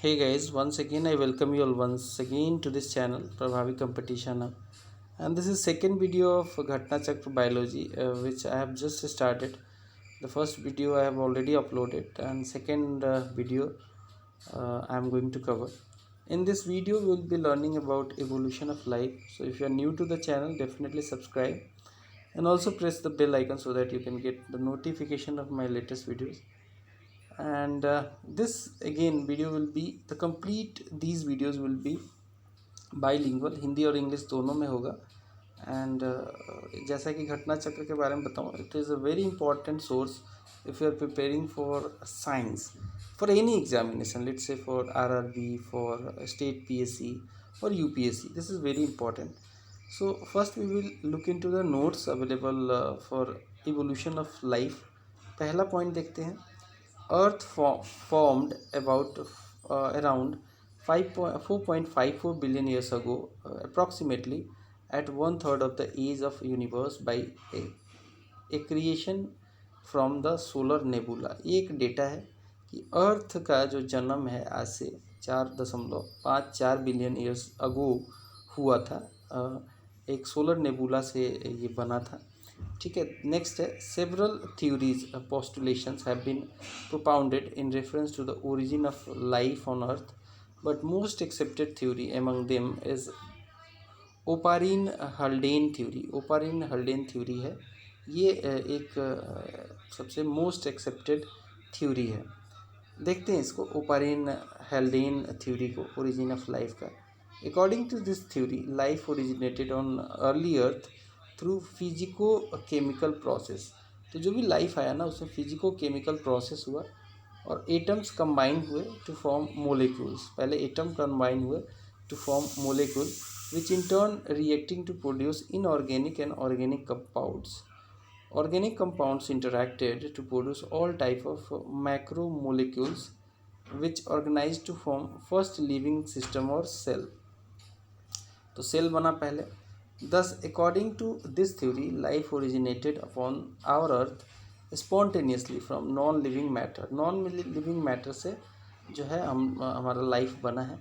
Hey guys, once again I welcome you all once again to this channel Prabhavi Competition Hub. And this is second video of Ghatna Chakra Biology which I have just started. The first video I have already uploaded and second video I am going to cover. In this video we will be learning about evolution of life. So if you are new to the channel, definitely subscribe and also press the bell icon so that you can get the notification of my latest videos. And this again video will be the complete, these videos will be bilingual, Hindi और English दोनों में होगा. And जैसा कि घटना चक्र के बारे में बताऊँ, it is a very important source if you are preparing for science, for any examination, let's say for RRB, for state PSC और UPSC. This is very important. So first we will look into the notes available for evolution of life. पहला point देखते हैं. Earth formed about around 4.54 billion years ago, approximately at one third of the age of universe by a creation from the solar nebula. ये एक data है कि अर्थ का जो जन्म है आज से 4.54 बिलियन ईयर्स अगो हुआ था. एक सोलर नेबुला से ये बना था. ठीक है. नेक्स्ट है, several theories postulations have been propounded in reference to the origin of life on earth, but most accepted theory among them is Oparin Haldane theory. Oparin Haldane theory है ये एक सबसे मोस्ट एक्सेप्टेड थ्योरी है. देखते हैं इसको, Oparin Haldane theory को, origin of life का. According to this theory, life originated on early earth through physico chemical process. तो जो भी लाइफ आया ना, उसमें फिजिको केमिकल प्रोसेस हुआ और एटम्स कंबाइन हुए टू फॉर्म मोलिक्यूल्स. पहले एटम कंबाइन हुए to form molecule which in turn reacting to produce inorganic and organic compounds. Organic compounds interacted to produce all type of macromolecules which organized to form first living system or cell. तो cell बना पहले. Thus, according to this theory, life originated upon our earth spontaneously from non-living matter. Non-living matter से जो है हमारा life बना है.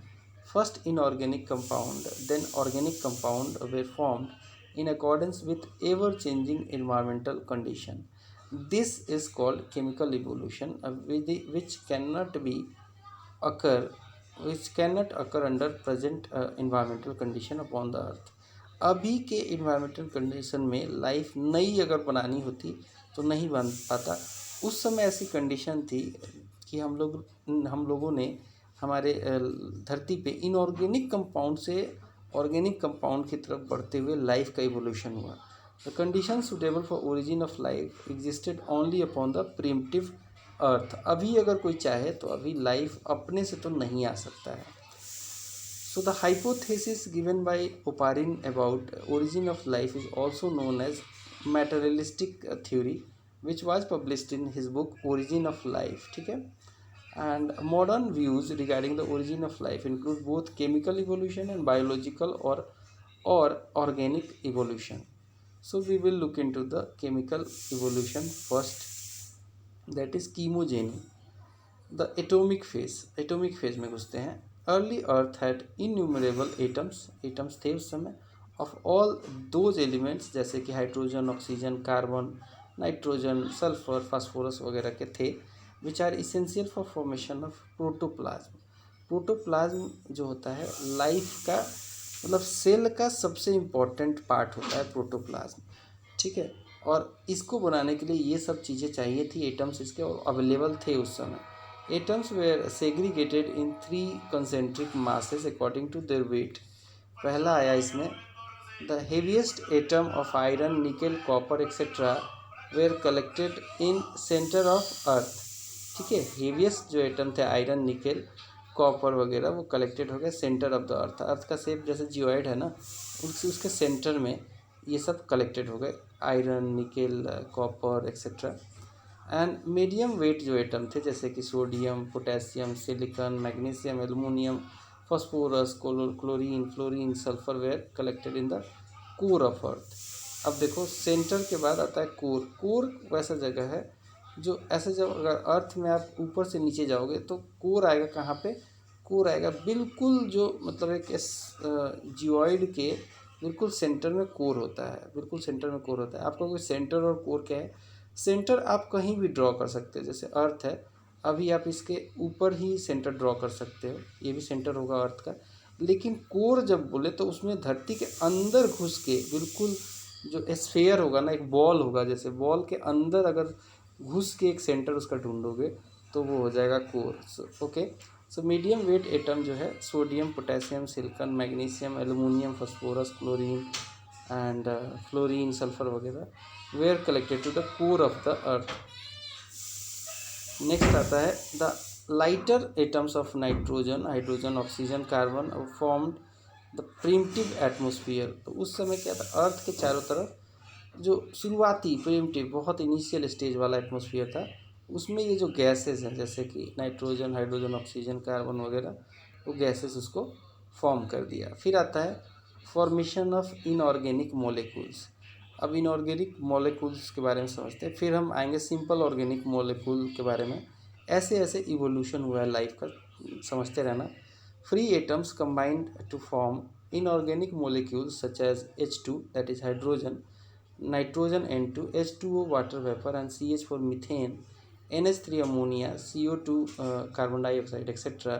First inorganic compound, then organic compound were formed in accordance with ever-changing environmental condition. This is called chemical evolution, which cannot occur under present environmental condition upon the earth. अभी के environmental condition में life नई अगर बनानी होती तो नहीं बन पाता. उस समय ऐसी कंडीशन थी कि हम लोगों ने हमारे धरती पे इनऑर्गेनिक कंपाउंड से ऑर्गेनिक कंपाउंड की तरफ बढ़ते हुए लाइफ का इवोल्यूशन हुआ. The condition suitable for origin of life existed only upon the primitive earth. अभी अगर कोई चाहे तो अभी लाइफ अपने से तो नहीं आ सकता है. So the hypothesis given by Oparin about origin of life is also known as materialistic theory which was published in his book origin of life. ठीक है. And modern views regarding the origin of life include both chemical evolution and biological or organic evolution. So we will look into the chemical evolution first, that is chemogeny. The atomic phase में घुसते हैं. Early earth had innumerable atoms थे उस समय of all those elements जैसे कि hydrogen, oxygen, carbon, nitrogen, sulphur, phosphorus वगैरह के थे, which are essential for formation of protoplasm. Protoplasm जो होता है लाइफ का, मतलब सेल का सबसे इम्पॉर्टेंट पार्ट होता है प्रोटोप्लाज्म. ठीक है. और इसको बनाने के लिए ये सब चीज़ें चाहिए थी. एटम्स इसके अवेलेबल थे उस समय. Atoms were segregated in 3 concentric masses according to their weight. पहला आया इसमें, the heaviest atom of iron, nickel, copper etcetera were collected in centre of earth. ठीक है. हेवीएस्ट जो एटम थे आयरन, निकेल, कॉपर वगैरह, वो कलेक्टेड हो गए सेंटर ऑफ द अर्थ. अर्थ का शेप जैसे जियोइड है ना, उसके सेंटर में ये सब कलेक्टेड हो गए, iron, nickel, copper etcetera. And medium weight जो एटम थे जैसे कि sodium, potassium, silicon, magnesium, aluminium, phosphorus, chlorine, fluorine, sulphur were collected in the core of earth. अब देखो, सेंटर के बाद आता है कोर. कोर वैसा जगह है जो ऐसे, जब अगर अर्थ में आप ऊपर से नीचे जाओगे तो कोर आएगा कहाँ पे, कोर आएगा बिल्कुल, जो मतलब एक जियोइड के बिल्कुल सेंटर में कोर होता है, बिल्कुल सेंटर में कोर होता है। आपका कोई सेंटर और कोर क्या है, सेंटर आप कहीं भी ड्रॉ कर सकते हैं, जैसे अर्थ है, अभी आप इसके ऊपर ही सेंटर ड्रॉ कर सकते हो, ये भी सेंटर होगा अर्थ का। लेकिन कोर जब बोले तो उसमें धरती के अंदर घुस के बिल्कुल जो स्फेयर होगा ना, एक बॉल होगा, जैसे बॉल के अंदर अगर घुस के एक सेंटर उसका ढूंढोगे तो वो हो जाएगा core. Okay, so medium weight atom जो है sodium, potassium, silicon, magnesium, aluminium, phosphorus, chlorine and fluorine, sulphur वगैरह were collected to the core of the earth. Next आता है the lighter atoms of nitrogen, hydrogen, oxygen, carbon formed the primitive atmosphere. तो उस समय क्या था, अर्थ के चारों तरफ जो शुरुआती प्रिमिटिव बहुत इनिशियल स्टेज वाला एटमोसफियर था, उसमें ये जो गैसेस हैं जैसे कि नाइट्रोजन, हाइड्रोजन, ऑक्सीजन, कार्बन वगैरह, वो गैसेस उसको फॉर्म कर दिया। फिर आता है फॉर्मेशन ऑफ इनऑर्गेनिक मॉलिक्यूल्स। अब इनऑर्गेनिक मॉलिक्यूल्स के बारे में समझते हैं, फिर हम आएंगे सिंपल ऑर्गेनिक मॉलिक्यूल के बारे में। ऐसे ऐसे इवोल्यूशन हुआ है लाइफ का, समझते रहना। Free atoms combined to form inorganic molecules such as H2 that is hydrogen, nitrogen N2, H2O water vapor and CH4 methane, NH3 ammonia, CO2 carbon dioxide etc.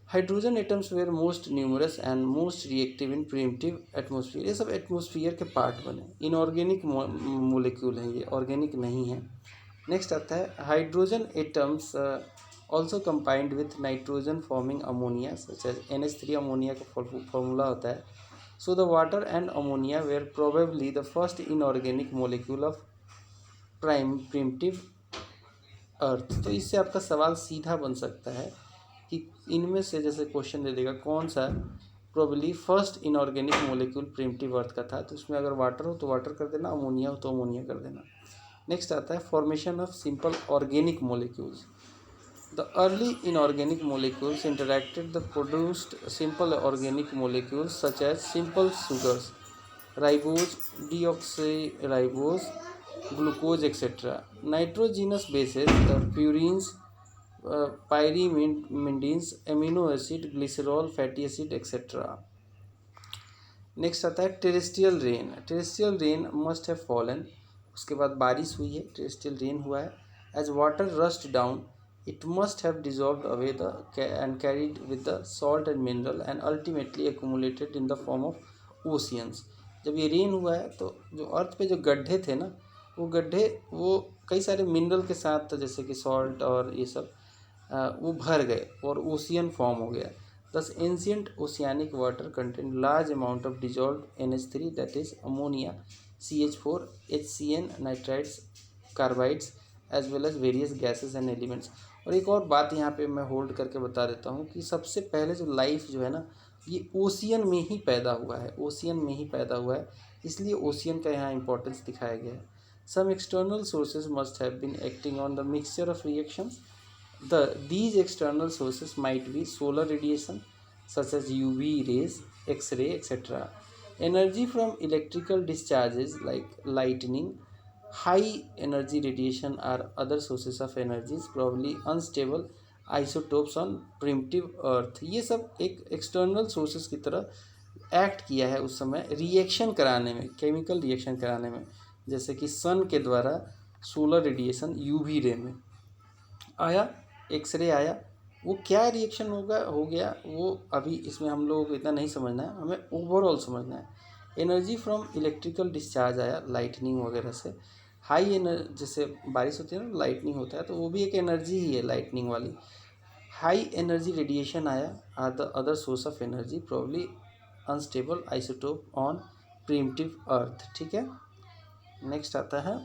Hydrogen atoms were most numerous and most reactive in primitive atmosphere. ये सब atmosphere के part बने, inorganic molecule हैं, ये organic नहीं है। Next आता है hydrogen atoms also combined with nitrogen forming ammonia such as NH3, ammonia का फॉर्मूला होता है। So the water and ammonia were probably the first inorganic molecule of primitive earth। तो इससे आपका सवाल सीधा बन सकता है कि इनमें से जैसे क्वेश्चन दे देगा कौन सा probably first inorganic molecule primitive earth का था, तो उसमें अगर वाटर हो तो वाटर कर देना, अमोनिया हो तो अमोनिया कर देना। नेक्स्ट आता है formation of simple organic molecules. The early inorganic molecules interacted the produced simple organic molecules such as simple sugars, ribose, deoxyribose, glucose, etc. Nitrogenous bases, purines, pyrimidines, amino acid, glycerol, fatty acid, etc. Next आता है terrestrial rain. Terrestrial rain must have fallen. उसके बाद बारिश हुई है, terrestrial rain हुआ है। As water rushed down it must have dissolved away and carried with the salt and mineral and ultimately accumulated in the form of oceans। जब ये rain हुआ है तो जो अर्थ पे जो गड्ढे थे ना, वो गड्ढे वो कई सारे मिनरल के साथ जैसे कि सॉल्ट और ये सब वो भर गए और ओशियन फॉर्म हो गया। Thus ancient oceanic water contained large amount of dissolved NH3 that is ammonia, CH4, HCN, nitrites, carbides as well as various gases and elements। और एक और बात यहाँ पे मैं होल्ड करके बता देता हूँ कि सबसे पहले जो लाइफ जो है ना, ये ओशियन में ही पैदा हुआ है, ओशियन में ही पैदा हुआ है, इसलिए ओशियन का यहाँ इंपॉर्टेंस दिखाया गया है। Some external sources must have been acting on the mixture of reactions. These external sources might be solar radiation such as UV rays, X-ray, etc. Energy from electrical discharges like lightning, high energy radiation are other sources of energies, probably unstable isotopes on primitive earth। ये सब एक external sources की तरह act किया है उस समय reaction कराने में, केमिकल रिएक्शन कराने में, जैसे कि सन के द्वारा सोलर रेडिएशन यूवी रे में आया, एक्सरे आया, वो क्या रिएक्शन हो गया वो अभी इसमें हम लोगों को इतना नहीं समझना है, हमें ओवरऑल समझना है। एनर्जी फ्रॉम इलेक्ट्रिकल डिस्चार्ज आया, लाइटनिंग वगैरह से। हाई एनर्जी जैसे बारिश होती है ना, लाइटनिंग होता है, तो वो भी एक एनर्जी ही है लाइटनिंग वाली। हाई एनर्जी रेडिएशन आया are the other source of energy, probably unstable isotope on primitive earth. ठीक है, नेक्स्ट आता है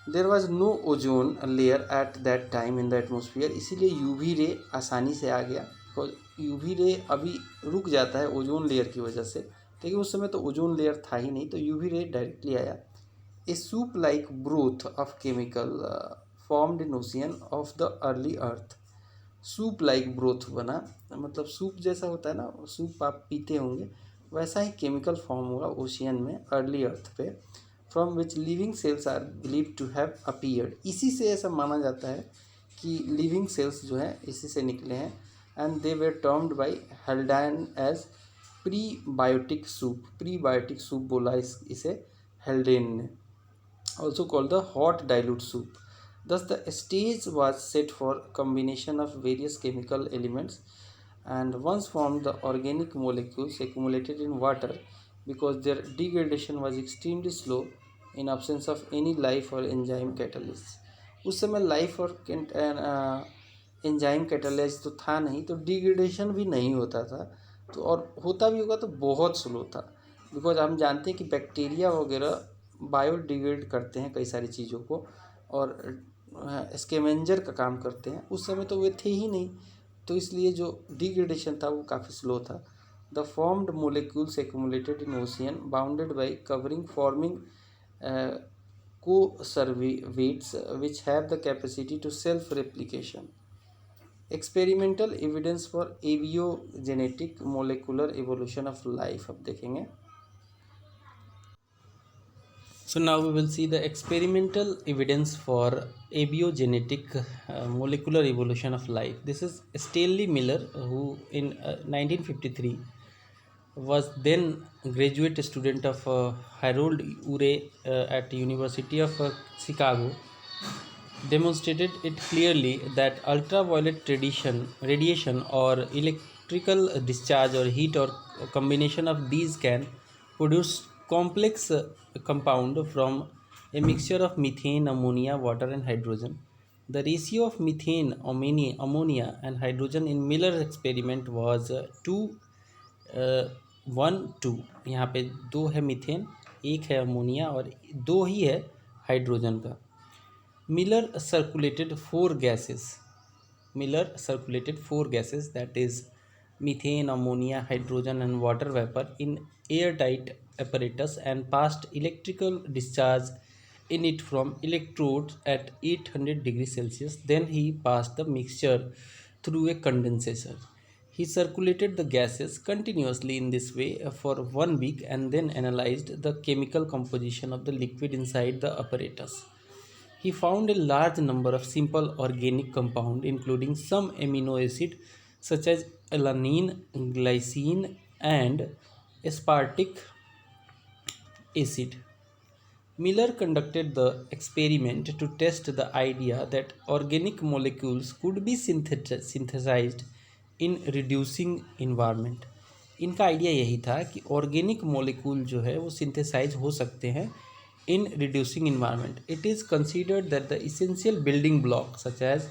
there was no ozone layer at that time in the atmosphere. इसीलिए यूवी रे आसानी से आ गया, बिकॉज यूवी रे अभी रुक जाता है ओजोन लेयर की वजह से, लेकिन उस समय तो ओजोन लेयर था ही नहीं, तो यूवी रे डायरेक्टली आया। A soup like broth of chemical formed in ocean of the early earth. Soup like broth बना, मतलब सूप जैसा होता है ना, सूप आप पीते होंगे, वैसा ही केमिकल फॉर्म हुआ ओशियन में अर्ली अर्थ पे, from which living cells are believe to have appeared. इसी से ऐसा माना जाता है कि लिविंग सेल्स जो हैं इसी से निकले हैं, and they were termed by Haldane as prebiotic soup. Prebiotic soup बोला इसे हेल्डेन ने। Also called the hot dilute soup. Thus, the stage was set for combination of various chemical elements, and once formed, the organic molecules accumulated in water because their degradation was extremely slow in absence of any life or enzyme catalyst. उस समय life और enzyme catalyse तो था नहीं, तो degradation भी नहीं होता था, तो और होता भी होगा तो बहुत स्लो था, बिकॉज हम जानते हैं कि बैक्टीरिया वगैरह बायोडिग्रेड करते हैं कई सारी चीज़ों को और स्कैवेंजर का काम करते हैं। उस समय तो वे थे ही नहीं, तो इसलिए जो डिग्रेडेशन था वो काफ़ी स्लो था। The formed molecules accumulated in ocean bounded by covering forming co-surveys which have the capacity to self-replication. Experimental evidence for abiogenetic molecular evolution of life अब देखेंगे। So now we will see the experimental evidence for abiogenetic molecular evolution of life. This is Stanley Miller, who in 1953 was then graduate student of Harold Urey at University of Chicago, demonstrated it clearly that ultraviolet radiation or electrical discharge or heat or combination of these can produce complex compound from a mixture of methane, ammonia, water and hydrogen. The ratio of methane, ammonia and hydrogen in Miller's experiment was 2:1:2। यहाँ पे 2 है methane, 1 है ammonia और 2 ही है hydrogen का। Miller circulated 4 gases, that is methane, ammonia, hydrogen and water vapor in airtight apparatus and passed electrical discharge in it from electrodes at 800 degrees Celsius. Then he passed the mixture through a condenser. He circulated the gases continuously in this way for 1 week and then analyzed the chemical composition of the liquid inside the apparatus. He found a large number of simple organic compounds, including some amino acid such as alanine, glycine, and aspartic acid. Miller conducted the experiment to test the idea that organic molecules could be synthesized in reducing environment. इनका idea यही था कि organic molecule जो है वो synthesise हो सकते हैं in reducing environment. It is considered that the essential building blocks such as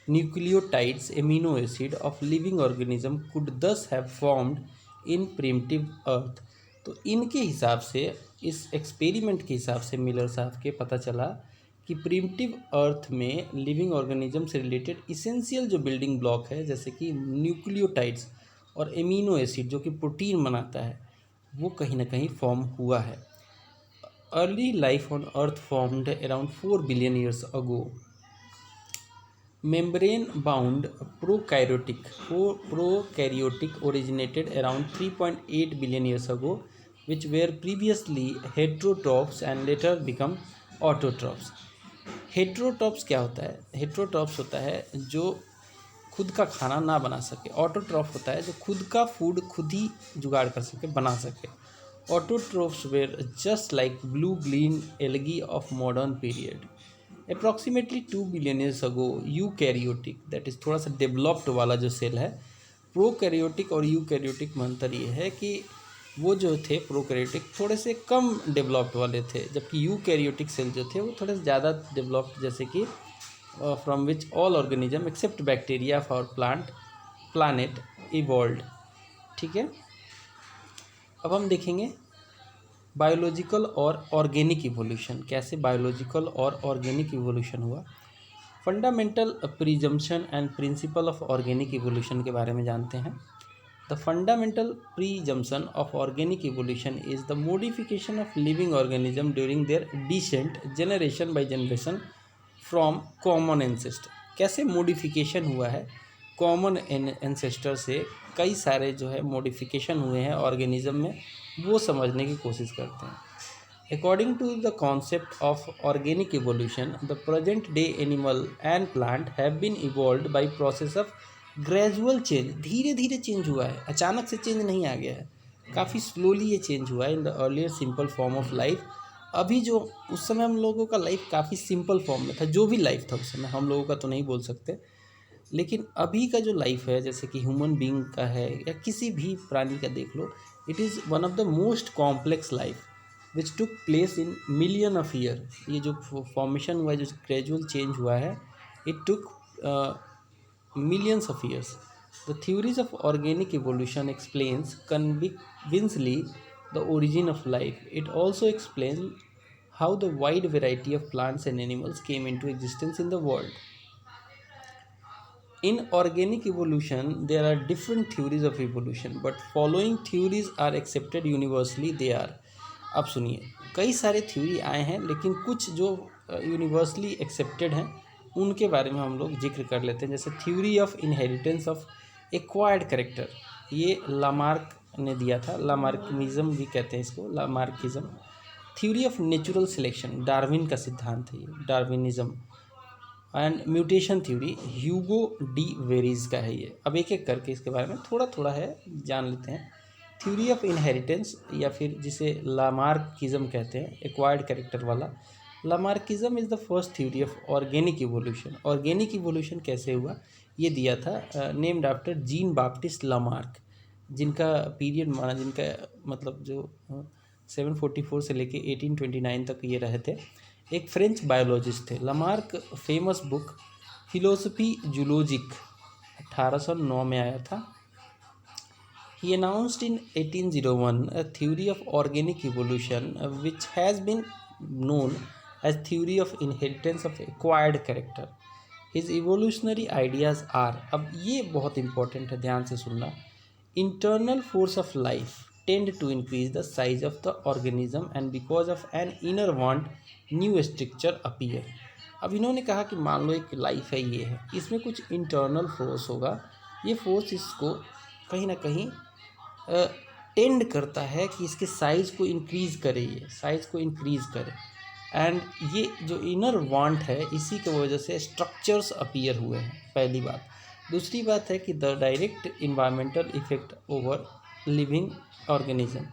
nucleotides, amino acid of living organism could thus have formed in primitive earth. तो इनके हिसाब से, इस एक्सपेरिमेंट के हिसाब से मिलर साहब के पता चला कि प्रिमिटिव अर्थ में लिविंग ऑर्गेनिज्म से रिलेटेड इसेंशियल जो बिल्डिंग ब्लॉक है, जैसे कि न्यूक्लियोटाइड्स और एमिनो एसिड जो कि प्रोटीन बनाता है, वो कहीं ना कहीं फॉर्म हुआ है। Early life on Earth formed around 4 billion years ago. Membrane-bound prokaryotic originated around 3.8 billion years ago, which were previously heterotrophs and later become autotrophs. Heterotrophs क्या होता है? हेट्रोट्रॉप्स होता है जो खुद का खाना ना बना सके। ऑटोट्रॉफ होता है जो खुद का फूड खुद ही जुगाड़ कर सके, बना सके। Autotrophs were just like blue-green algae of modern period. Approximately 2 billion years ago, eukaryotic, that is थोड़ा सा डेवलप्ड वाला जो सेल है, प्रोकैरियोटिक और यूकैरियोटिक में अंतर ये है कि वो जो थे प्रोकैरियोटिक थोड़े से कम डेवलप्ड वाले थे, जबकि यूकैरियोटिक सेल जो थे वो थोड़े से ज़्यादा डेवलप्ड, जैसे कि from which all organism except bacteria for planet evolved. ठीक है, अब हम देखेंगे बायोलॉजिकल और ऑर्गेनिक इवोल्यूशन, कैसे बायोलॉजिकल और ऑर्गेनिक इवोल्यूशन हुआ। Fundamental presumption and principle of organic evolution के बारे में जानते हैं। The fundamental presumption of organic evolution is the modification of living organism during their descent generation by generation from common ancestor. कैसे modification हुआ है, common ancestor से कई सारे जो है मॉडिफिकेशन हुए हैं ऑर्गेनिज्म में, वो समझने की कोशिश करते हैं। According to the concept of organic evolution, the present day animal and plant have been evolved by process of gradual change. धीरे धीरे चेंज हुआ है, अचानक से चेंज नहीं आ गया है, काफ़ी स्लोली ये चेंज हुआ है in the earlier simple form of life. अभी जो उस समय हम लोगों का लाइफ काफ़ी सिंपल फॉर्म में था, जो भी लाइफ था उस समय, हम लोगों का तो नहीं बोल सकते, लेकिन अभी का जो लाइफ है जैसे कि ह्यूमन बीइंग का है या किसी भी प्राणी का देख लो, it is one of the most complex life which took place in million of year. ये जो फॉर्मेशन हुआ है, जो ग्रेजुअल चेंज हुआ है, it took millions of years. The theories of organic evolution explains convincingly the origin of life. It also explains how the wide variety of plants and animals came into existence in the world. In organic evolution, there are different theories of evolution, but following theories are accepted universally. They are, अब सुनिए, कई सारे theory आए हैं, लेकिन कुछ जो universally accepted हैं उनके बारे में हम लोग जिक्र कर लेते हैं। जैसे theory of inheritance of acquired character, ये लामार्क ने दिया था, लामार्किज्म भी कहते हैं इसको, Lamarckism. Theory of natural selection, Darwin का सिद्धांत है ये, Darwinism. And mutation theory Hugo de varies का है ये। अब एक एक करके इसके बारे में थोड़ा थोड़ा है जान लेते हैं। थ्योरी ऑफ इनहेरिटेंस, या फिर जिसे लामार्किज्म कहते हैं, एक्वायर्ड कैरेक्टर वाला। Lamarckism is the first theory of organic evolution. Organic evolution कैसे हुआ ये दिया था, named after gene Baptist Lamarck, जिनका पीरियड माना, जिनका मतलब जो 744 से लेके 1829 तक ये रहे थे, एक फ्रेंच बायोलॉजिस्ट थे। Lamarck famous book Philosophie zoologic 1809 में आया था। He announced in 1801 a theory of organic evolution which has been known as theory of inheritance of acquired character. His evolutionary ideas are, अब ये बहुत important है, ध्यान से सुनना, internal force of life tend to increase the size of the organism and because of an inner want new structure appear. अब इन्होंने कहा कि मान लो एक लाइफ है, ये है, इसमें कुछ इंटरनल फोर्स होगा, ये फोर्स इसको कहीं ना कहीं टेंड करता है कि इसके साइज़ को इंक्रीज़ करे, ये साइज़ को इंक्रीज़ करे। एंड ये जो इनर वांट है, इसी की वजह से स्ट्रक्चर्स अपीयर हुए हैं, पहली बात। दूसरी बात है कि the direct environmental effect over living organism,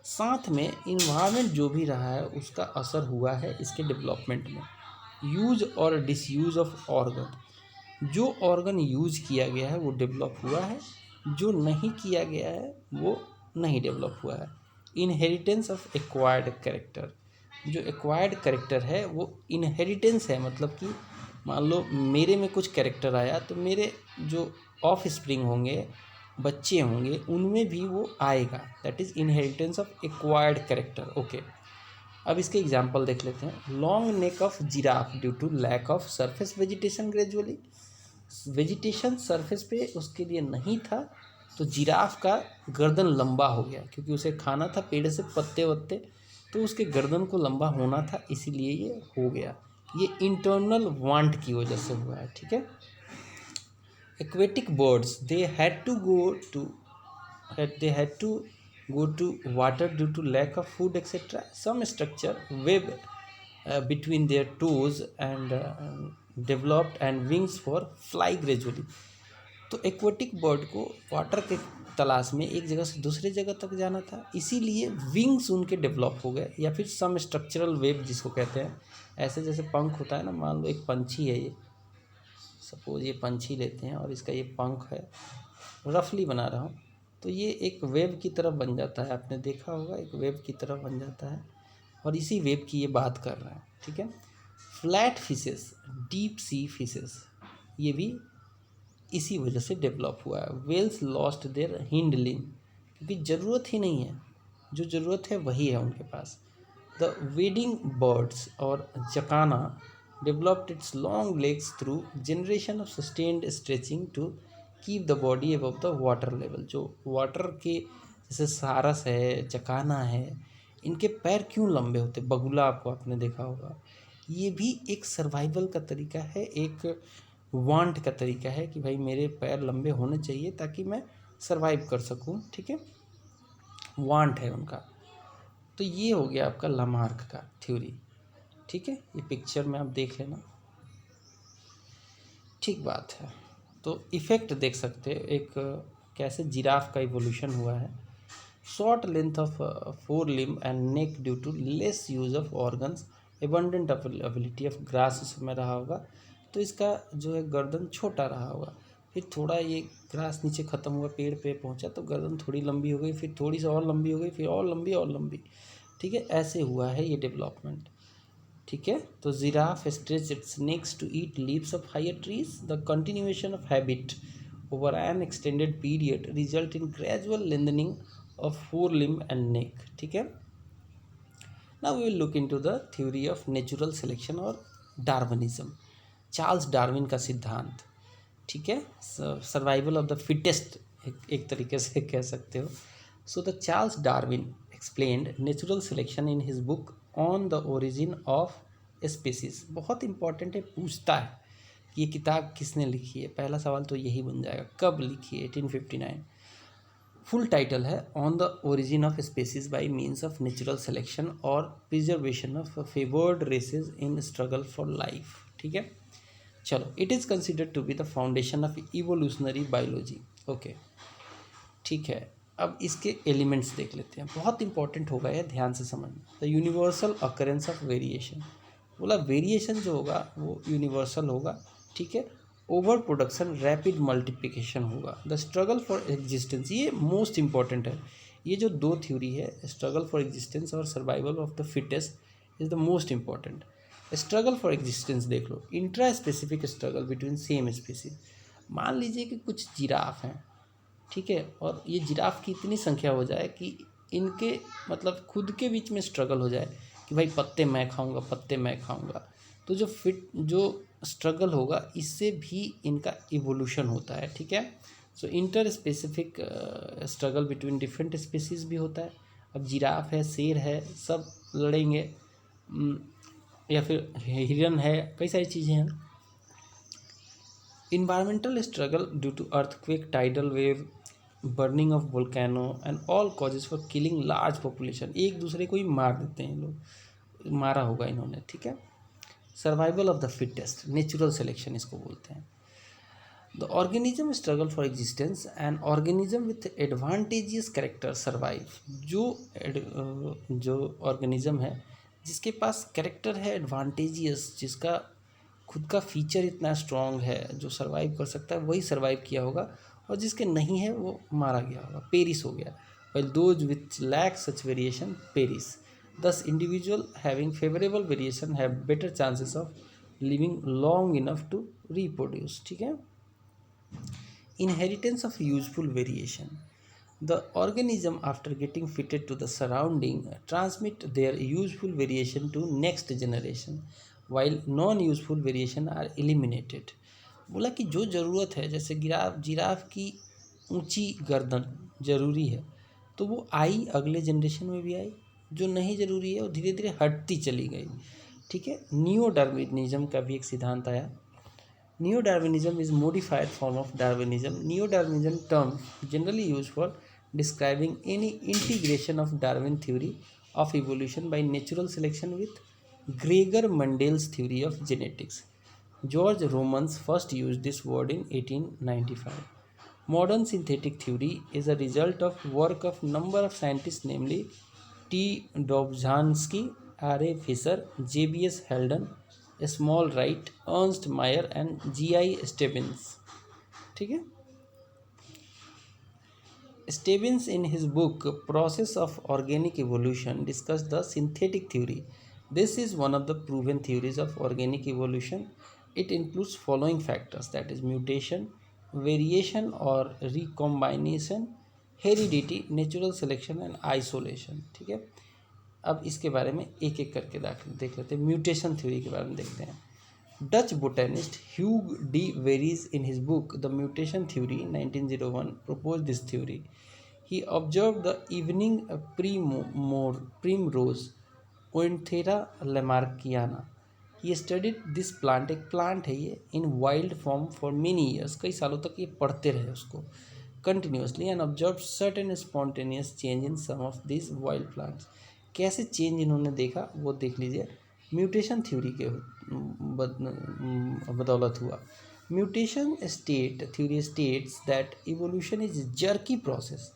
साथ में इन्वायरमेंट जो भी रहा है उसका असर हुआ है इसके डेवलपमेंट में। यूज और डिसयूज ऑफ ऑर्गन, जो ऑर्गन यूज किया गया है वो डेवलप हुआ है, जो नहीं किया गया है वो नहीं डेवलप हुआ है। इनहेरिटेंस ऑफ एक्वायर्ड कैरेक्टर, जो एक्वायर्ड कैरेक्टर है वो इनहेरिटेंस है, मतलब कि मान लो मेरे में कुछ कैरेक्टर आया तो मेरे जो ऑफ स्प्रिंग होंगे, बच्चे होंगे, उनमें भी वो आएगा, that is inheritance of acquired character. Okay, अब इसके एग्जांपल देख लेते हैं। Long neck of giraffe due to lack of surface vegetation, gradually vegetation surface पे उसके लिए नहीं था, तो जिराफ का गर्दन लंबा हो गया, क्योंकि उसे खाना था पेड़ से पत्ते वत्ते, तो उसके गर्दन को लंबा होना था, इसीलिए ये हो गया। ये इंटरनल वांट की वजह से हुआ है, ठीक है। Aquatic birds they had to go to water due to lack of food etc. Some structure web between their toes and developed and wings for fly gradually. तो एक्वेटिक बर्ड को water के तलाश में एक जगह से दूसरी जगह तक जाना था, इसीलिए विंग्स उनके डेवलप हो गए, या फिर सम स्ट्रक्चरल वेब जिसको कहते हैं। ऐसे जैसे पंख होता है ना, मान लो एक पंछी है, ये सपोज ये पंछी लेते हैं और इसका ये पंख है, रफली बना रहा हूँ, तो ये एक वेब की तरह बन जाता है, आपने देखा होगा, एक वेब की तरह बन जाता है, और इसी वेब की ये बात कर रहा है, ठीक है। Flat fishes, deep sea fishes, ये भी इसी वजह से डेवलप हुआ है। Whales lost their hind limb, क्योंकि ज़रूरत ही नहीं है, जो ज़रूरत है वही है उनके पास। द वेडिंग बर्ड्स और jacana developed its long legs through generation of sustained stretching to keep the body above the water level. जो वाटर के जैसे सारस है, जकाना है, इनके पैर क्यों लंबे होते, बगुला आपको आपने देखा होगा, ये भी एक सर्वाइवल का तरीका है, एक वांट का तरीका है कि भाई मेरे पैर लंबे होने चाहिए ताकि मैं सर्वाइव कर सकूं, ठीक है, वांट है उनका। तो ये हो गया आपका लामार्क का थ्योरी। ठीक है, ये पिक्चर में आप देख लेना। ठीक बात है। तो इफ़ेक्ट देख सकते हैं, एक कैसे जिराफ का इवोल्यूशन हुआ है। Short length of forelimb and neck due to less use of organs, abundant availability of grass इसमें रहा होगा, तो इसका जो है गर्दन छोटा रहा होगा। फिर थोड़ा ये ग्रास नीचे ख़त्म हुआ, पेड़ पे पहुंचा तो गर्दन थोड़ी लंबी हो गई, फिर थोड़ी सी और लंबी हो गई, फिर और लंबी और लंबी। ठीक है, ऐसे हुआ है ये डेवलपमेंट। ठीक है, तो giraffe stretch its necks to eat leaves of higher trees. The continuation of habit over an extended period result in gradual lengthening of forelimb and neck. ठीक है, now we will look into the theory of natural selection और Darwinism. Charles Darwin का सिद्धांत। ठीक है, survival of the fittest एक तरीके से कह सकते हो। So the Charles Darwin explained natural selection in his book on the origin of species. बहुत इंपॉर्टेंट है, पूछता है ये किताब किसने लिखी है, पहला सवाल तो यही बन जाएगा, कब लिखी है, 1859। फुल टाइटल है on the origin of species by means of natural selection और preservation of favoured races in struggle for life. ठीक है, चलो, it is considered to be the foundation of evolutionary biology. Okay, ठीक है, अब इसके elements देख लेते हैं, बहुत इंपॉर्टेंट होगा यह, ध्यान से समझना। The universal occurrence of variation, बोला वेरिएशन जो होगा वो यूनिवर्सल होगा। ठीक है, ओवर प्रोडक्शन रैपिड मल्टीप्लिकेशन होगा। द स्ट्रगल फॉर एग्जिस्टेंस, ये मोस्ट इंपॉर्टेंट है। ये जो दो थ्योरी है, स्ट्रगल फॉर एग्जिस्टेंस और survival of the fittest, is the most important. Struggle for existence देख लो, intra specific struggle between same species. मान लीजिए कि कुछ जिराफ हैं, ठीक है, और ये जिराफ की इतनी संख्या हो जाए कि इनके मतलब खुद के बीच में स्ट्रगल हो जाए कि भाई पत्ते मैं खाऊंगा, पत्ते मैं खाऊंगा, तो जो स्ट्रगल होगा इससे भी इनका इवोल्यूशन होता है। ठीक है, so inter specific struggle between different species भी होता है। अब जिराफ है, शेर है, सब लड़ेंगे, या फिर हिरन है, कई सारी चीज़ें हैं। Environmental struggle due to earthquake, tidal wave, burning of volcano and all causes for killing large population. एक दूसरे को ही मार देते हैं लोग, मारा होगा इन्होंने। ठीक है, survival of the fittest, natural selection इसको बोलते हैं। The organism struggle for existence, and organism with advantageous character survive. जो ऑर्गेनिज्म है जिसके पास कैरेक्टर है एडवांटेजियस, जिसका खुद का फीचर इतना स्ट्रॉन्ग है, जो सर्वाइव कर सकता है वही सर्वाइव किया होगा, और जिसके नहीं है वो मारा गया होगा, पेरिस हो गया। while those which lack such variation perish. Thus, individual having favorable variation have better chances of living long enough to reproduce. ठीक है, inheritance of useful variation. The organism after getting fitted to the surrounding transmit their useful variation to next generation, while non-useful variation are eliminated. बोला कि जो ज़रूरत है, जैसे giraffe की ऊंची गर्दन ज़रूरी है, तो वो आई, अगले जनरेशन में भी आई। जो नहीं ज़रूरी है वो धीरे धीरे हटती चली गई। ठीक है, नियो डार्विनिज्म का भी एक सिद्धांत आया। Neo Darwinism is modified form of Darwinism. Neo Darwinism term generally use for describing any integration of Darwin theory of evolution by natural selection with Gregor Mendel's theory of genetics. George Romans first used this word in 1895. Modern synthetic theory is a result of work of number of scientists, namely T. Dobzhansky, R. A. Fisher, J. B. S. Heldon, Small Wright, Ernst Mayr and G. I. Stebbins. ठीक है, Stebbins in his book Process of Organic Evolution discussed the synthetic theory. This is one of the proven theories of organic evolution. It includes following factors, that is mutation, variation or recombination, heredity, natural selection and isolation. ठीक है, अब इसके बारे में एक एक करके देख लेते हैं। म्यूटेशन थ्योरी के बारे में देखते हैं। Dutch botanist Hugh D. Veries in his book The Mutation Theory 1901 proposed this theory. He observed the evening primrose Oenthera lamarckiana. He studied this plant, एक प्लांट है ये, in wild form for many years, कई सालों तक ये पढ़ते रहे उसको continuously, and observed certain spontaneous change in some of these wild plants. कैसे चेंज इन्होंने देखा वो देख लीजिए। म्यूटेशन थ्योरी के बदौलत हुआ। Mutation state theory states that evolution is jerky process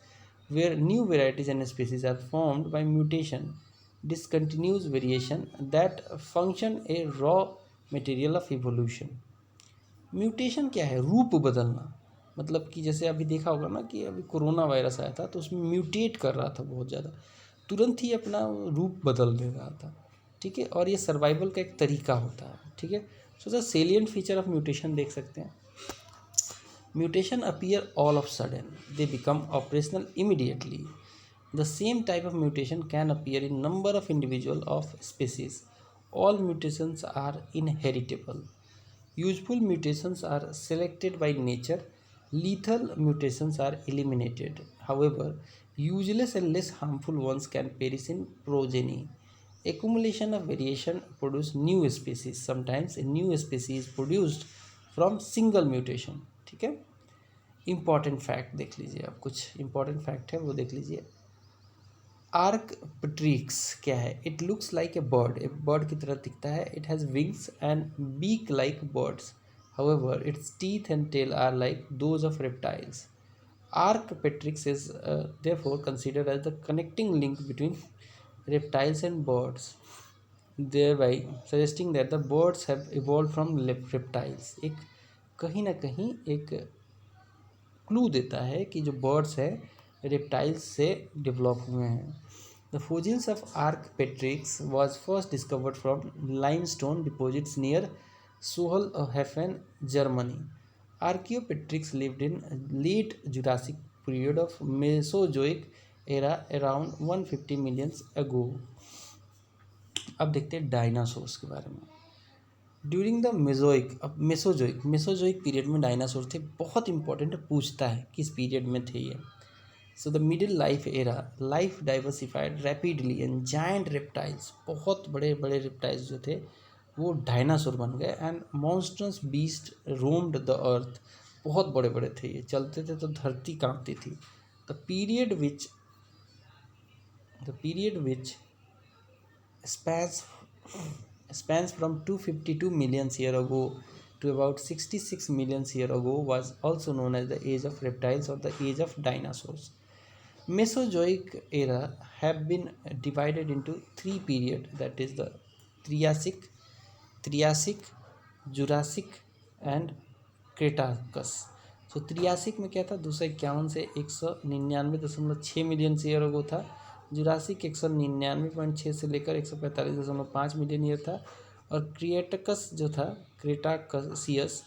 where new varieties and species are formed by mutation, discontinuous variation that function a raw material of evolution। Mutation क्या है? रूप बदलना। मतलब कि जैसे अभी देखा होगा ना कि अभी कोरोना वायरस आया था तो उसमें म्यूटेट कर रहा था बहुत ज़्यादा, तुरंत ही अपना रूप बदल दे रहा था, ठीक है। और ये सर्वाइवल का एक तरीका होता है, ठीक है। So the salient feature of mutation देख सकते हैं। Mutation appear all of sudden, they become operational immediately. The same type of mutation can appear in number of individual of species. All mutations are inheritable. Useful mutations are selected by nature. Lethal mutations are eliminated. However, useless and less harmful ones can perish in progeny. Accumulation of variation produce new species. Sometimes a new species is produced from single mutation, ठीक है। Important fact देख लीजिए आप, कुछ important fact है वो देख लीजिए। आर्कपट्रिक्स क्या है? It looks like a bird की तरह दिखता है। It has wings and beak like birds, however its teeth and tail are like those of reptiles. Archaeopteryx is therefore considered as the connecting link between reptiles and birds, thereby suggesting that the birds have evolved from reptiles। एक कहीं ना कहीं एक clue देता है कि जो birds है रेप्टाइल्स से डेवलप हुए हैं। The fossils of archaeopteryx was first discovered from limestone deposits near Solnhofen, Germany. Archaeopteryx lived in late Jurassic period of Mesozoic era around 150 millions ago. अब देखते हैं डायनासोर्स के बारे में। ड्यूरिंग द मेसोजोइक पीरियड में dinosaur थे। बहुत important पूछता है किस पीरियड में थे ये। So the middle life era, life diversified rapidly and giant reptiles, बहुत बड़े बड़े रेप्टाइल्स जो थे वो डायनासोर बन गए। And monsters beast roamed the earth, बहुत बड़े बड़े थे ये, चलते थे तो धरती कांपती थी। The period which spans from 252 million years ago to about 66 million years ago was also known as the age of reptiles or the age of dinosaurs. Mesozoic era have been divided into three periods, that is the Triassic, Jurassic and Cretaceous। तो त्रियासिक में क्या था? 251 से 199.6 million year ago था। Jurassic 199.6 से लेकर 145.5 million year था। और क्रिएटकस जो था, क्रेटाकसियस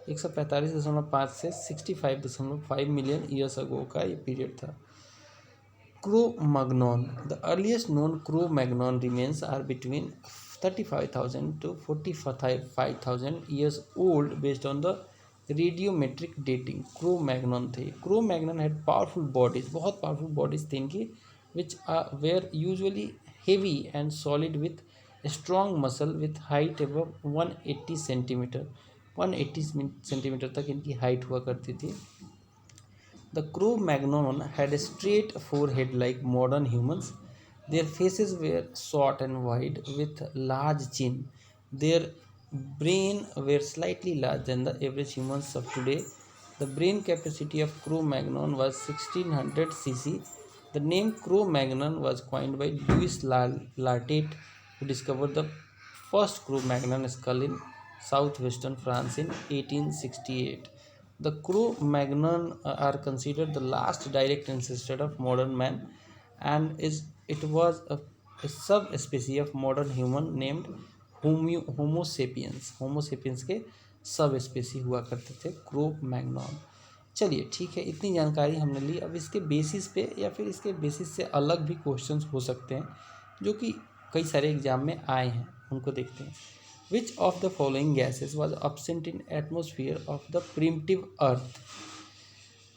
145.5 से 65.5 मिलियन ईयर्स अगो का ये पीरियड था। Cro-Magnon, the earliest known Cro-Magnon remains are between 35,000 to 45,000 years old based on the radiometric dating. Cro-Magnon थे। क्रो-मैग्नॉन हैड पावरफुल बॉडीज, बहुत पावरफुल बॉडीज थी इनकी, which were usually heavy and solid with strong muscle with height above 180 centimetre, 180 centimetre तक इनकी height हुआ करती थी। The Cro-Magnon had a straight forehead like modern humans. Their faces were short and wide with large chin. Their brain were slightly larger than the average humans of today. The brain capacity of Cro-Magnon was 1600 cc. The name Cro-Magnon was coined by Louis Lartet, who discovered the first Cro-Magnon skull in southwestern France in 1868. The Cro-Magnon are considered the last direct ancestor of modern man, and it was a subspecies of modern human named homo sapiens के सब species हुआ करते थे crow-Magnon. चलिए ठीक है, इतनी जानकारी हमने ली। अब इसके बेसिस पे या फिर इसके बेसिस से अलग भी क्वेश्चंस हो सकते हैं जो कि कई सारे एग्जाम में आए हैं, उनको देखते हैं। Which of the following gases was absent in atmosphere of the primitive earth?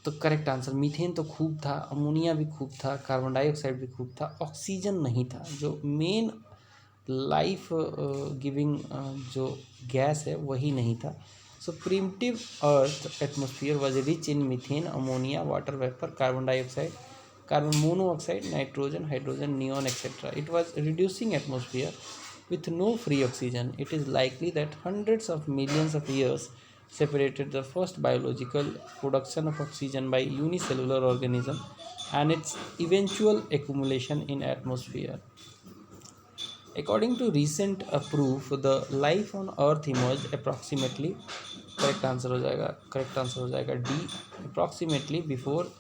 तो करेक्ट आंसर, मीथेन तो खूब था, अमोनिया भी खूब था, कार्बन डाइऑक्साइड भी खूब था, ऑक्सीजन नहीं था। जो मेन लाइफ गिविंग जो गैस है वही नहीं था। So primitive earth atmosphere was rich in methane, ammonia, water vapour, carbon dioxide, carbon monoxide, nitrogen, hydrogen, neon, etc. It was reducing atmosphere with no free oxygen. It is likely that hundreds of millions of years separated the first biological production of oxygen by unicellular organism and its eventual accumulation in atmosphere. According to recent proof, the life on Earth emerged approximately, correct answer हो जाएगा D, approximately before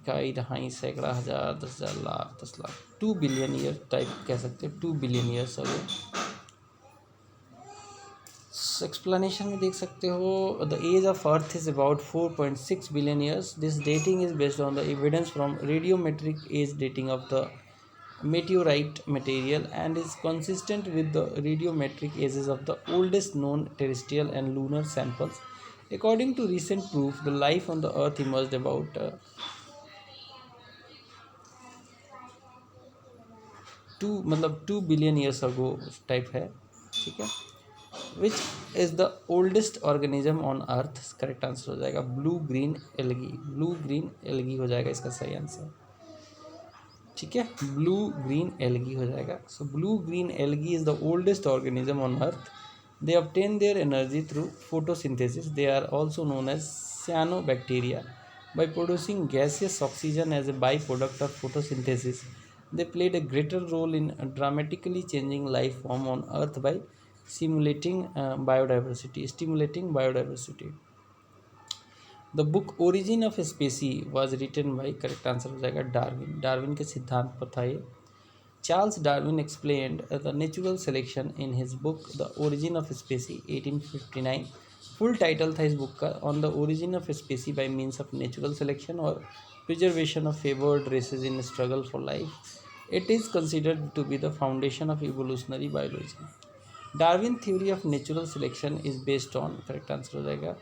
इकाई दहाई सैकड़ा हज़ार 10,000 lakh 10 lakh 2 billion year type कह सकते हैं, 2 billion years ago. Explanation में देख सकते हो, the age of earth is about 4.6 billion years. This dating is based on the evidence from radiometric age dating of the meteorite material and is consistent with the radiometric ages of the oldest known terrestrial and lunar samples. According to recent proof, the life on the earth emerged about 2 billion years ago type है. ठीक है. Which is the oldest organism on earth. Correct answer हो जाएगा blue green algae. Blue green algae हो जाएगा इसका सही answer. ठीक है, ब्लू ग्रीन एल्गी हो जाएगा. सो blue green algae is the oldest organism on earth. They obtain their energy through photosynthesis. They are also known as cyanobacteria. By producing gaseous oxygen as a byproduct of photosynthesis, they played a greater role in dramatically changing life form on earth by stimulating biodiversity. The book origin of species was written by. Correct answer हो जाएगा Darwin. Darwin के सिद्धांत पर था ये. Charles Darwin explained the natural selection in his book the origin of species 1859. Full title था इस book का on the origin of species by means of natural selection और preservation of favoured races in struggle for life. It is considered to be the foundation of evolutionary biology. Darwin theory of natural selection is based on. Correct answer हो जाएगा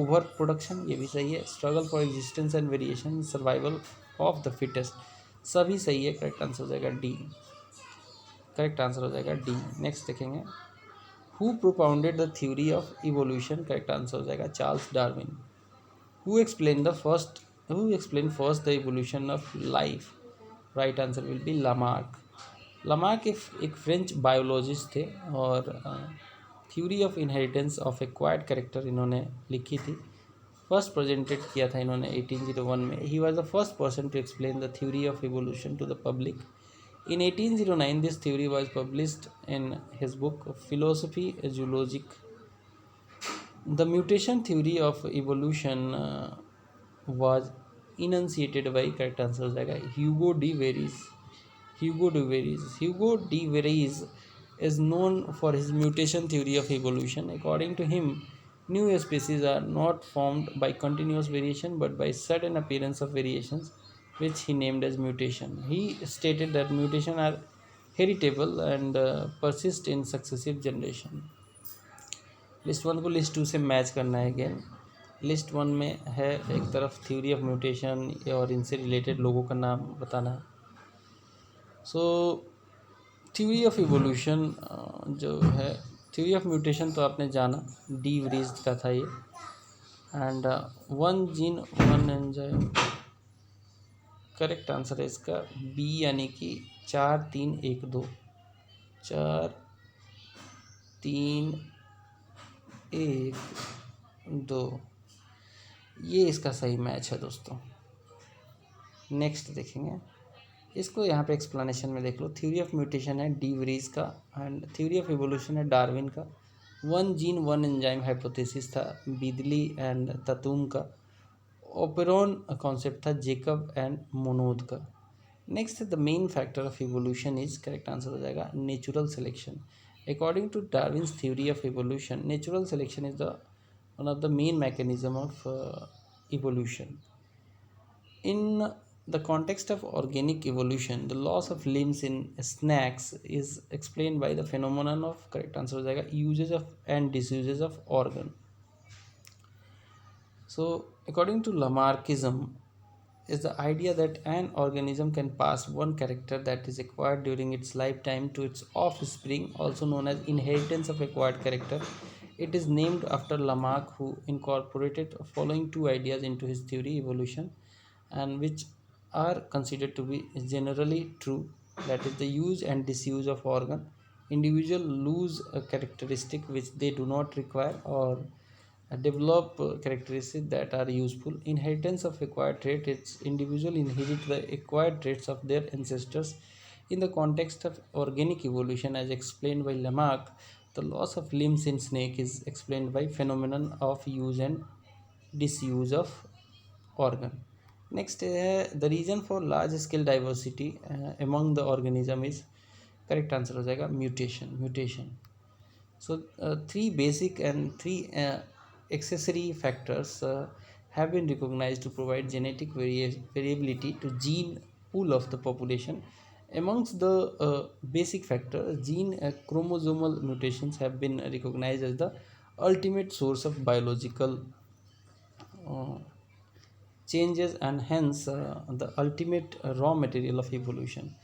over production. ये भी सही है. Struggle for existence and variation, survival of the fittest, सभी सही है. Correct answer हो जाएगा डी. करेक्ट आंसर हो जाएगा डी. नेक्स्ट देखेंगे, who propounded the theory of evolution. Correct answer हो जाएगा Charles Darwin. Who explain first the evolution of life. Right answer will be Lamarck. Lamarck एक फ्रेंच बायोलॉजिस्ट थे और theory of inheritance of acquired character इन्होंने लिखी थी. First presented किया था इन्होंने 1801 में. He was the first person to explain the theory of evolution to the public. In 1809 this theory was published in his book Philosophie Zoologique. The mutation theory of evolution was enunciated by. Correct answer हो जाएगा Hugo de Vries. Hugo de Verres is known for his mutation theory of evolution. According to him, new species are not formed by continuous variation but by sudden appearance of variations, which he named as mutation. He stated that mutations are heritable and persist in successive generation. List one को list to से match करना है. Again list one में है एक तरफ theory of mutation और इनसे रिलेटेड लोगों का नाम बताना है. सो थ्योरी ऑफ इवोल्यूशन जो है, थ्योरी ऑफ म्यूटेशन तो आपने जाना, डी वरीज का था ये. And one gene one enzyme. Correct answer है इसका बी, यानी कि 4 3 1 2. 4 3 1 2, ये इसका सही मैच है दोस्तों. नेक्स्ट देखेंगे इसको. यहाँ पे एक्सप्लेनेशन में देख लो. थ्योरी ऑफ म्यूटेशन है डी वरीज का एंड थ्योरी ऑफ इवोल्यूशन है डार्विन का. One gene one enzyme hypothesis था बीदली एंड ततुम का. ओपेरॉन कॉन्सेप्ट था जेकब एंड मोनोद का. Next the main factor of evolution is. Correct answer हो जाएगा natural selection. According to Darwin's theory of evolution, natural selection is the one of the main mechanism of evolution. In the context of organic evolution, the loss of limbs in snakes is explained by the phenomenon of. Correct answer हो जाएगा uses of and disuses of organ. So according to Lamarckism is the idea that an organism can pass one character that is acquired during its lifetime to its offspring, also known as inheritance of acquired character. It is named after Lamarck, who incorporated following two ideas into his theory evolution, and which are considered to be generally true, that is the use and disuse of organ. Individual lose a characteristic which they do not require, or develop characteristics that are useful. Inheritance of acquired trait, its individual inherit the acquired traits of their ancestors. In the context of organic evolution, as explained by Lamarck, the loss of limbs in snake is explained by phenomenon of use and disuse of organ. Next, the reason for large scale diversity among the organism is, correct answer हो जाएगा mutation. So three basic and three accessory factors have been recognized to provide genetic variability to gene pool of the population. Amongst the basic factors, gene chromosomal mutations have been recognized as the ultimate source of biological uh, changes, and hence the ultimate raw material of evolution.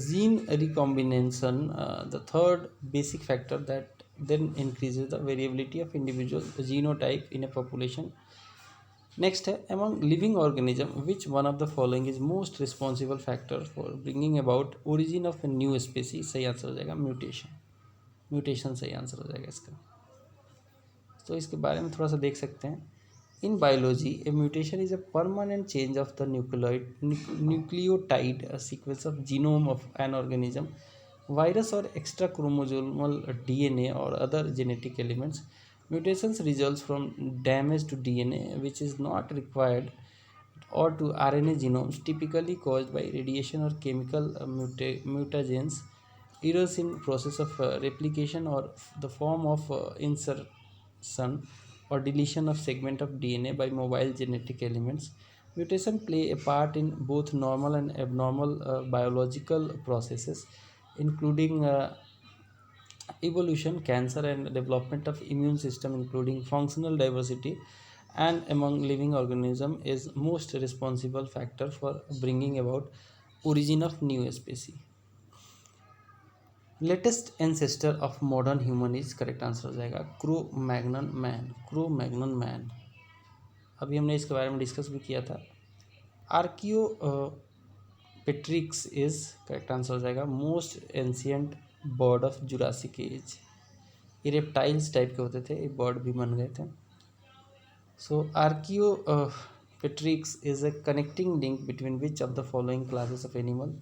Gene recombination, the third basic factor that then increases the variability of individual genotype in a population. Next, among living organism, which one of the following is most responsible factor for bringing about origin of a new species? सही answer हो जाएगा mutation सही answer हो जाएगा इसका. तो इसके बारे में थोड़ा सा देख सकते हैं. In biology, a mutation is a permanent change of the nucleotide sequence of genome of an organism, virus or extra chromosomal DNA or other genetic elements. Mutations results from damage to DNA which is not required, or to RNA genomes, typically caused by radiation or chemical mutagens, errors in process of replication, or the form of insertion or deletion of segment of DNA by mobile genetic elements. Mutation play a part in both normal and abnormal biological processes, including evolution, cancer, and development of immune system, including functional diversity, and among living organism is most responsible factor for bringing about origin of new species. Latest ancestor of modern human is, correct answer हो जाएगा crow Magnon man. अभी हमने इसके बारे में discuss भी किया था. Archaeopteryx is, correct answer हो जाएगा most ancient bird of Jurassic age. ये रेप्टाइल्स टाइप के होते थे, ये बर्ड भी बन गए थे. So archaeopteryx is a connecting link between which of the following classes of animal?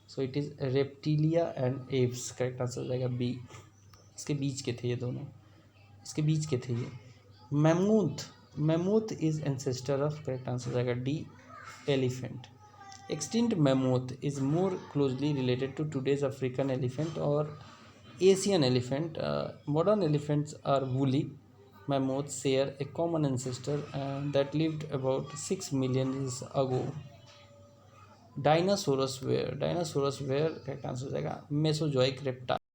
So it is reptilia and apes. Correct answer हो जाएगा बी. इसके बीच के थे ये दोनों, इसके बीच के थे ये. Mammoth is ancestor of, correct answer हो जाएगा D, elephant. Extinct mammoth is more closely related to today's African elephant और Asian elephant. Modern elephants are woolly. Mammoths share a common ancestor that lived about 6 million years ago. Dinosaurs were, correct answer हो जाएगा Mesozoic reptile.